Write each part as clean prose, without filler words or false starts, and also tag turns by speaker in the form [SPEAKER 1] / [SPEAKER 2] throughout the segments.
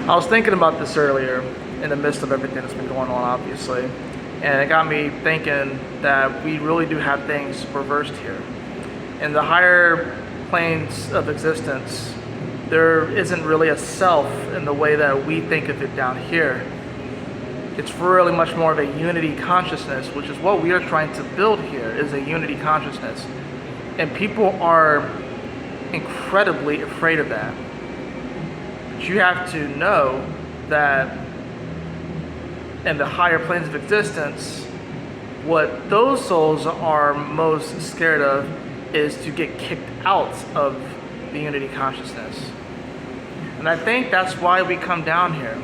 [SPEAKER 1] I was thinking about this earlier in the midst of everything that's been going on, obviously, and it got me thinking that we really do have things reversed here. In the higher planes of existence, there isn't really a self in the way that we think of it down here. It's really much more of a unity consciousness, which is what we are trying to build here, is a unity consciousness. And people are incredibly afraid of that. But you have to know that in the higher planes of existence, what those souls are most scared of is to get kicked out of the unity consciousness. And I think that's why we come down here.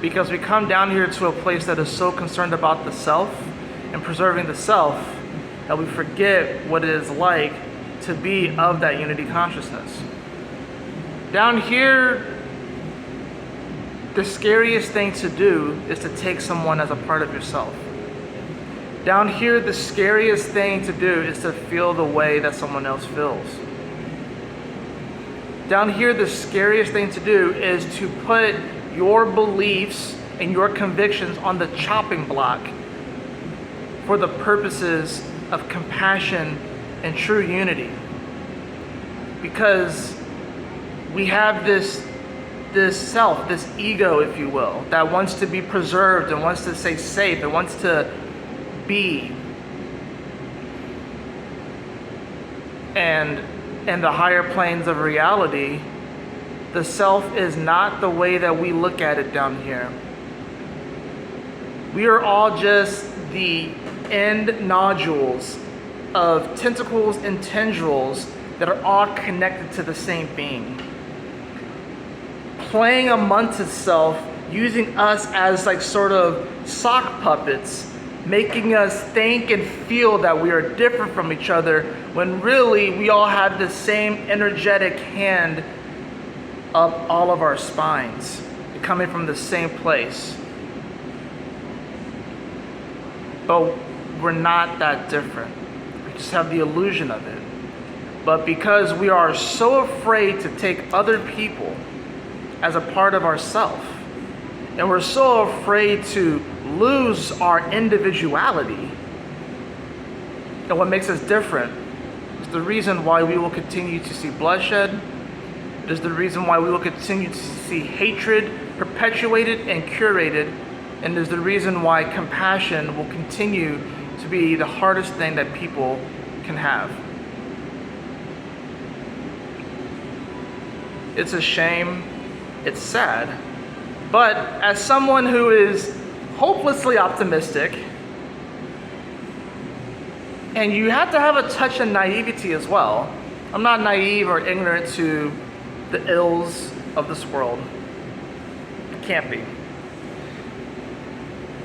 [SPEAKER 1] Because we come down here to a place that is so concerned about the self and preserving the self that we forget what it is like to be of that unity consciousness. Down here, the scariest thing to do is to take someone as a part of yourself. Down here, the scariest thing to do is to feel the way that someone else feels. Down here, the scariest thing to do is to put your beliefs and your convictions on the chopping block for the purposes of compassion and true unity. Because we have this self, this ego, if you will, that wants to be preserved and wants to stay safe and wants to be. And in the higher planes of reality, the self is not the way that we look at it down here. We are all just the end nodules of tentacles and tendrils that are all connected to the same being. Playing amongst itself, using us as like sort of sock puppets, making us think and feel that we are different from each other, when really we all have the same energetic hand up all of our spines, coming from the same place. But we're not that different. We just have the illusion of it. But because we are so afraid to take other people as a part of ourself, and we're so afraid to lose our individuality, and what makes us different is the reason why we will continue to see bloodshed. It is the reason why we will continue to see hatred perpetuated and curated, and is the reason why compassion will continue to be the hardest thing that people can have. It's a shame, it's sad, but as someone who is hopelessly optimistic, and you have to have a touch of naivety as well. I'm not naive or ignorant to the ills of this world. It can't be.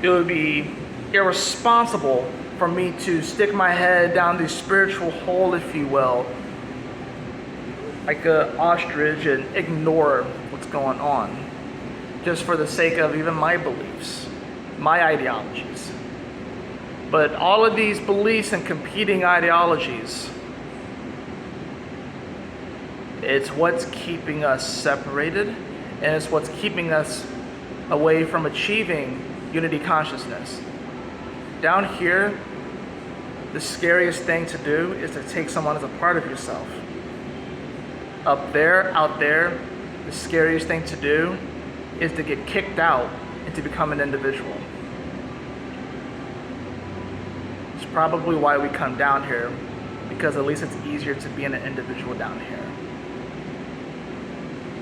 [SPEAKER 1] It would be irresponsible for me to stick my head down the spiritual hole, if you will, like an ostrich, and ignore what's going on just for the sake of even my beliefs, my ideologies. But all of these beliefs and competing ideologies, it's what's keeping us separated, and it's what's keeping us away from achieving unity consciousness. Down here, the scariest thing to do is to take someone as a part of yourself. Up there, out there, the scariest thing to do is to get kicked out and to become an individual. It's probably why we come down here, because at least it's easier to be an individual down here.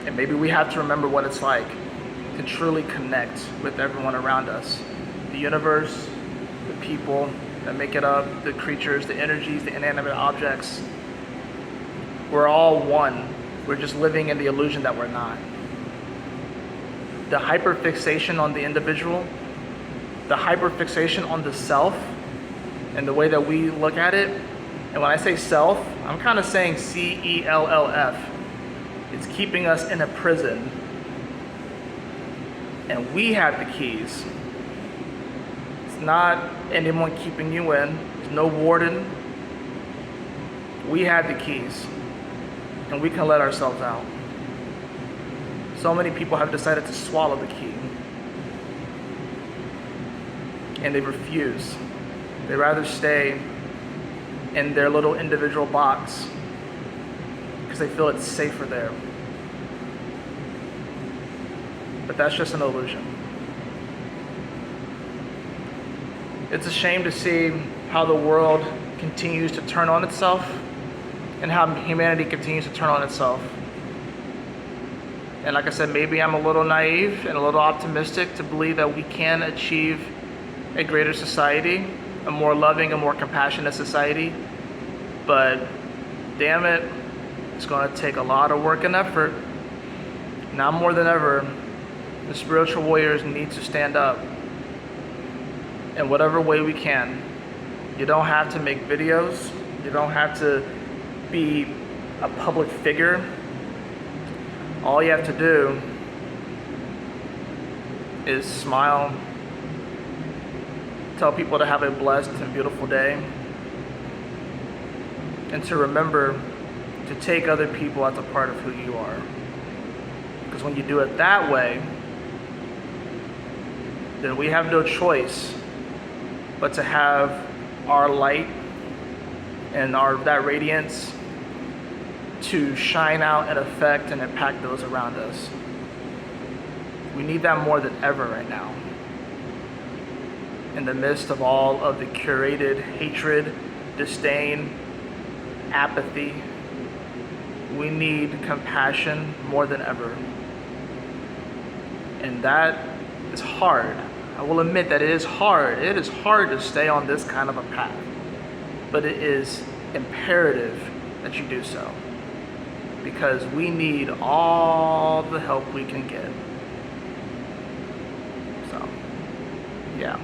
[SPEAKER 1] And maybe we have to remember what it's like to truly connect with everyone around us. The universe, the people that make it up, the creatures, the energies, the inanimate objects. We're all one. We're just living in the illusion that we're not. The hyperfixation on the individual, the hyperfixation on the self, and the way that we look at it. And when I say self, I'm kind of saying CELLF. It's keeping us in a prison. And we have the keys. It's not anyone keeping you in. There's no warden. We have the keys. And we can let ourselves out. So many people have decided to swallow the key. And they refuse. They rather stay in their little individual box because they feel it's safer there. But that's just an illusion. It's a shame to see how the world continues to turn on itself and how humanity continues to turn on itself. And like I said, maybe I'm a little naive and a little optimistic to believe that we can achieve a greater society, a more loving, a more compassionate society. But damn it, it's going to take a lot of work and effort. Now more than ever, the spiritual warriors need to stand up in whatever way we can. You don't have to make videos. You don't have to be a public figure. All you have to do is smile, tell people to have a blessed and beautiful day, and to remember to take other people as a part of who you are. Because when you do it that way, then we have no choice but to have our light and that radiance to shine out and affect and impact those around us. We need that more than ever right now. In the midst of all of the curated hatred, disdain, apathy, we need compassion more than ever. And that is hard. I will admit that it is hard. It is hard to stay on this kind of a path. But it is imperative that you do so. Because we need all the help we can get. So, yeah.